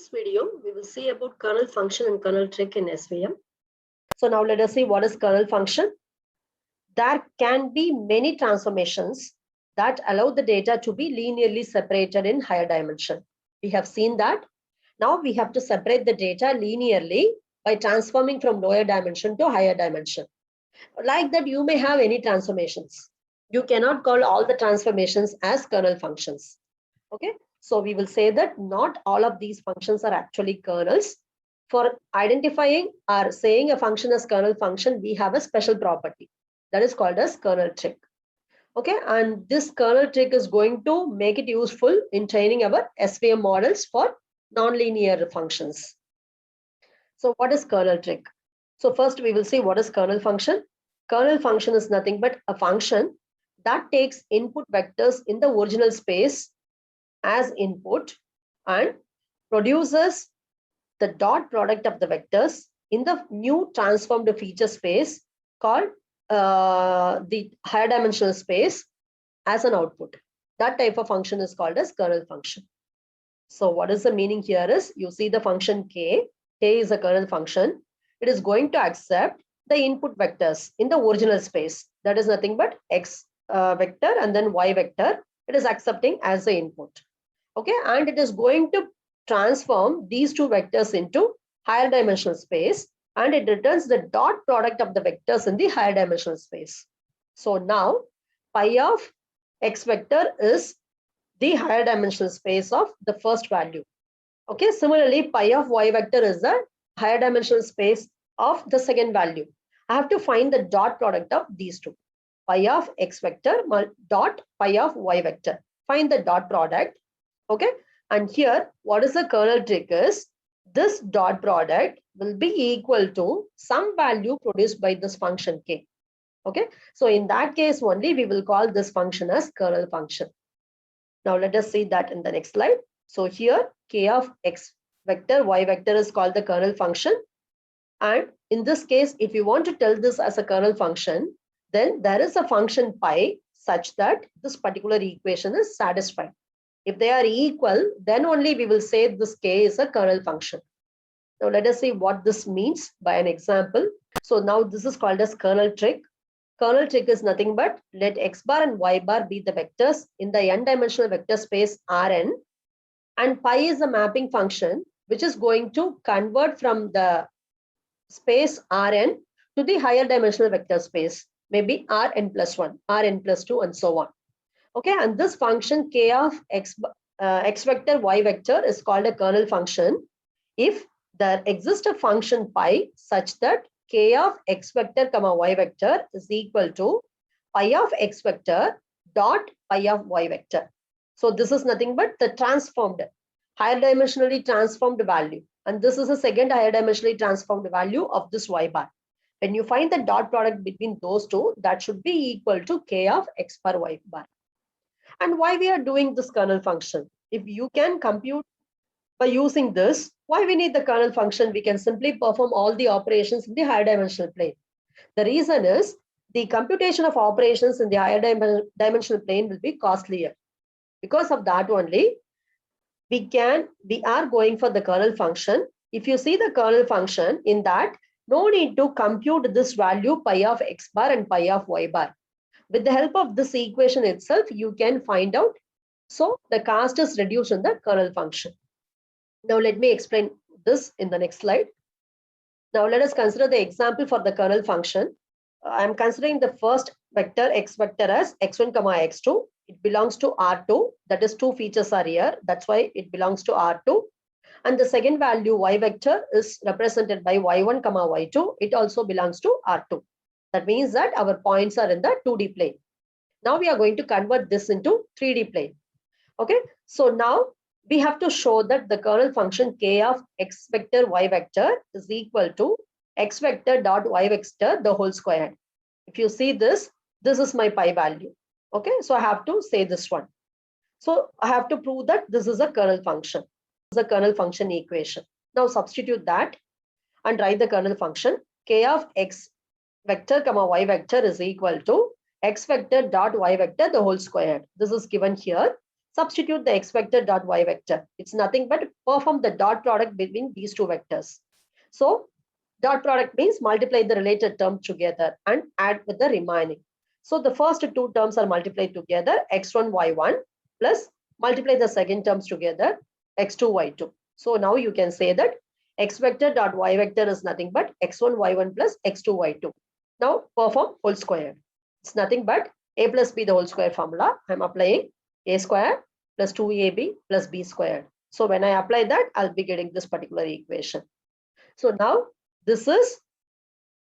this video, we will see about kernel function and kernel trick in SVM. So now let us see what is kernel function. There can be many transformations that allow the data to be linearly separated in higher dimension. We have seen that. Now we have to separate the data linearly by transforming from lower dimension to higher dimension. Like that, you may have any transformations. You cannot call all the transformations as kernel functions. Okay, so we will say that not all of these functions are actually kernels. For identifying or saying a function as kernel function, we have a special property that is called as kernel trick. Okay, and this kernel trick is going to make it useful in training our SVM models for nonlinear functions. So what is kernel trick? So first we will see what is kernel function. Kernel function is nothing but a function that takes input vectors in the original space as input and produces the dot product of the vectors in the new transformed feature space called the higher dimensional space as an output. That type of function is called as kernel function. So what is the meaning here is, you see the function k is a kernel function. It is going to accept the input vectors in the original space. That is nothing but x vector and then y vector. It is accepting as the input. Okay, and it is going to transform these two vectors into higher dimensional space, and it returns the dot product of the vectors in the higher dimensional space. So now pi of x vector is the higher dimensional space of the first value. Okay, similarly pi of y vector is the higher dimensional space of the second value. I have to find the dot product of these two. Pi of x vector dot pi of y vector. Find the dot product. Okay, and here what is the kernel trick is, this dot product will be equal to some value produced by this function k. Okay, so in that case only we will call this function as kernel function. Now let us see that in the next slide. So here k of x vector y vector is called the kernel function, and in this case if you want to tell this as a kernel function, then there is a function pi such that this particular equation is satisfied. If they are equal, then only we will say this k is a kernel function. Now let us see what this means by an example. So now this is called as kernel trick. Kernel trick is nothing but let x bar and y bar be the vectors in the n-dimensional vector space Rn, and pi is a mapping function which is going to convert from the space Rn to the higher dimensional vector space, maybe Rn plus 1, Rn plus 2 and so on. Okay, and this function k of x vector y vector is called a kernel function if there exists a function pi such that k of x vector comma y vector is equal to pi of x vector dot pi of y vector. So this is nothing but the transformed, higher dimensionally transformed value, and this is a second higher dimensionally transformed value of this y bar. When you find the dot product between those two, that should be equal to k of x bar y bar. And why we are doing this kernel function? If you can compute by using this, why we need the kernel function? We can simply perform all the operations in the higher dimensional plane. The reason is the computation of operations in the higher dimensional plane will be costlier. Because of that only, we are going for the kernel function. If you see the kernel function, in that no need to compute this value pi of x bar and pi of y bar. With the help of this equation itself, you can find out. So the cost is reduced in the kernel function. Now let me explain this in the next slide. Now let us consider the example for the kernel function. I am considering the first vector x vector as x1 comma x2. It belongs to R2. That is, two features are here. That's why it belongs to R2. And the second value y vector is represented by y1 comma y2. It also belongs to R2. That means that our points are in the 2D plane. Now we are going to convert this into 3D plane. Okay, so now we have to show that the kernel function k of x vector y vector is equal to x vector dot y vector the whole squared. If you see this, this is my pi value. Okay, so I have to say this one. So I have to prove that this is a kernel function. This is a kernel function equation. Now substitute that and write the kernel function k of x vector comma y vector is equal to x vector dot y vector the whole squared. This is given here. Substitute the x vector dot y vector. It's nothing but perform the dot product between these two vectors. So dot product means multiply the related terms together and add with the remaining. So the first two terms are multiplied together, x1, y1, plus multiply the second terms together, x2, y2. So now you can say that x vector dot y vector is nothing but x1, y1 plus x2, y2. Now perform whole square. It's nothing but a plus b the whole square formula. I'm applying a square plus 2ab plus b squared. So when I apply that, I'll be getting this particular equation. So now this is,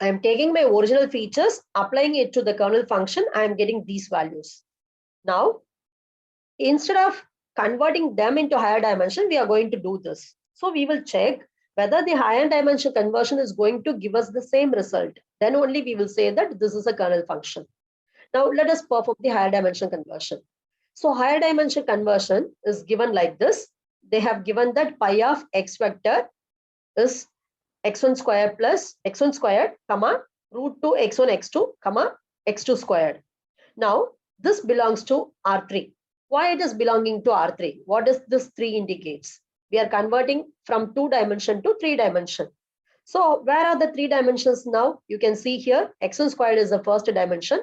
I am taking my original features, applying it to the kernel function, I am getting these values. Now, instead of converting them into higher dimension, we are going to do this. So we will check whether the higher dimension conversion is going to give us the same result. Then only we will say that this is a kernel function. Now let us perform the higher dimension conversion. So higher dimension conversion is given like this. They have given that pi of x vector is x1 squared plus x1 squared, comma, root 2 x1 x2, comma, x2 squared. Now this belongs to R3. Why it is belonging to R3? What does this 3 indicates? We are converting from 2 dimension to 3 dimension. So where are the 3 dimensions now? You can see here x1 squared is the first dimension,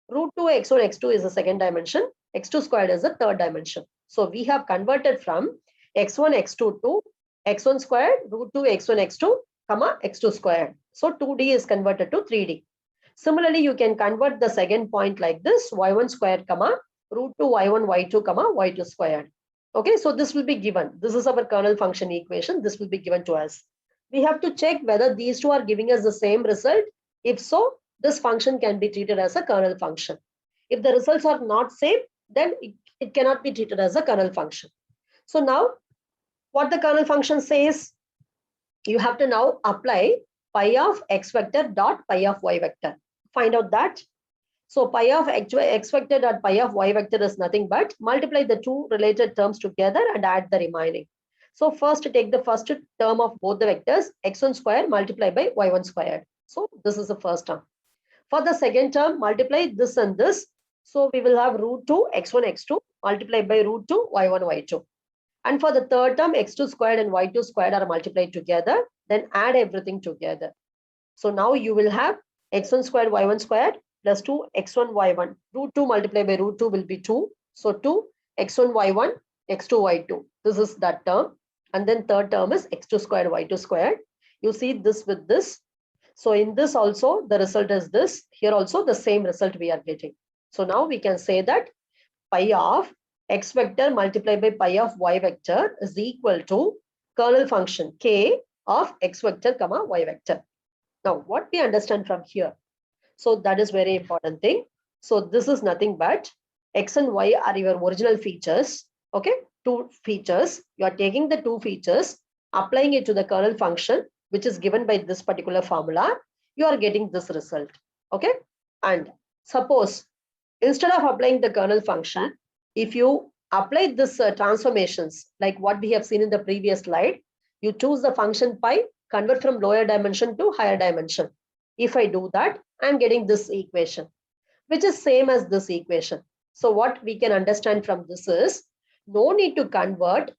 root 2 x1 x2 is the second dimension, x2 squared is the third dimension. So we have converted from x1 x2 to x1 squared, root 2 x1 x2, comma, x2 squared. So 2D is converted to 3D. Similarly, you can convert the second point like this, y1 squared, comma, root 2 y1 y2, comma, y2 squared. Okay, so this will be given. This is our kernel function equation. This will be given to us. We have to check whether these two are giving us the same result. If so, this function can be treated as a kernel function. If the results are not same, then it cannot be treated as a kernel function. So now, what the kernel function says, you have to now apply pi of x vector dot pi of y vector. Find out that. So pi of x vector dot pi of y vector is nothing but multiply the two related terms together and add the remaining. So first take the first term of both the vectors, x1 squared multiplied by y1 squared. So this is the first term. For the second term, multiply this and this. So we will have root 2 x1 x2 multiplied by root 2 y1 y2. And for the third term, x2 squared and y2 squared are multiplied together. Then add everything together. So now you will have x1 squared y1 squared plus 2 x1 y1. Root 2 multiplied by root 2 will be 2. So 2 x1 y1 x2 y2. This is that term. And then third term is x2 squared y2 squared. You see this with this. So in this also the result is this. Here also the same result we are getting. So now we can say that pi of x vector multiplied by pi of y vector is equal to kernel function k of x vector comma y vector. Now what we understand from here? So that is very important thing. So this is nothing but x and y are your original features. Okay, two features. You are taking the two features, applying it to the kernel function, which is given by this particular formula. You are getting this result. Okay, and suppose instead of applying the kernel function, if you apply this transformations like what we have seen in the previous slide, you choose the function pi, convert from lower dimension to higher dimension. If I do that, I'm getting this equation, which is same as this equation. So what we can understand from this is, no need to convert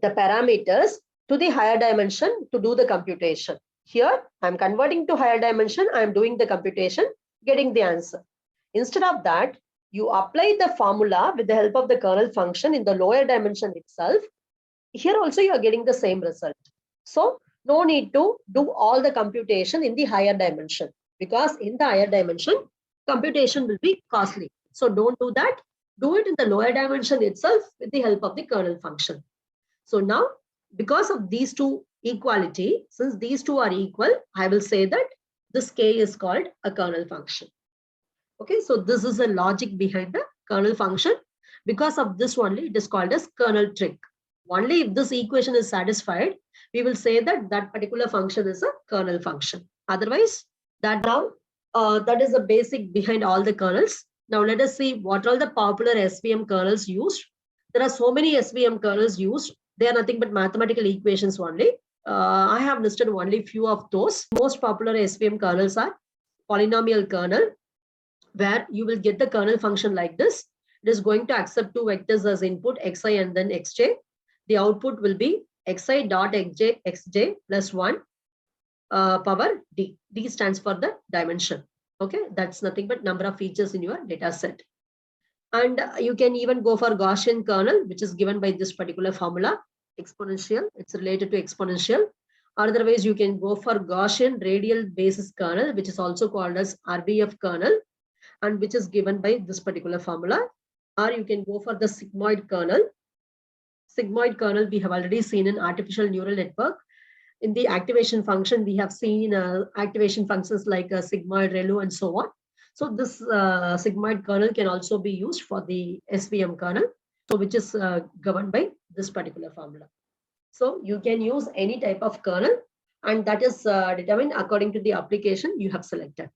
the parameters to the higher dimension to do the computation. Here, I'm converting to higher dimension, I'm doing the computation, getting the answer. Instead of that, you apply the formula with the help of the kernel function in the lower dimension itself. Here also you are getting the same result. So no need to do all the computation in the higher dimension, because in the higher dimension, computation will be costly. So don't do that. Do it in the lower dimension itself with the help of the kernel function. So now, because of these two equality, since these two are equal, I will say that this k is called a kernel function. Okay, so this is the logic behind the kernel function. Because of this only, it is called as kernel trick. Only if this equation is satisfied, we will say that that particular function is a kernel function. Otherwise, that now that is the basic behind all the kernels. Now let us see what all the popular SVM kernels used. There are so many SVM kernels used. They are nothing but mathematical equations only. I have listed only few of those. Most popular SVM kernels are polynomial kernel, where you will get the kernel function like this. it is going to accept two vectors as input, xi and then xj. The output will be xi dot xj plus 1 power d. D stands for the dimension. Okay, that's nothing but number of features in your data set. And you can even go for Gaussian kernel, which is given by this particular formula, exponential. It's related to exponential. Otherwise, you can go for Gaussian radial basis kernel, which is also called as RBF kernel, and which is given by this particular formula. Or you can go for the sigmoid kernel. Sigmoid kernel we have already seen in artificial neural network. In the activation function, we have seen activation functions like sigmoid, ReLU, and so on. So this sigmoid kernel can also be used for the SVM kernel, so which is governed by this particular formula. So you can use any type of kernel, and that is determined according to the application you have selected.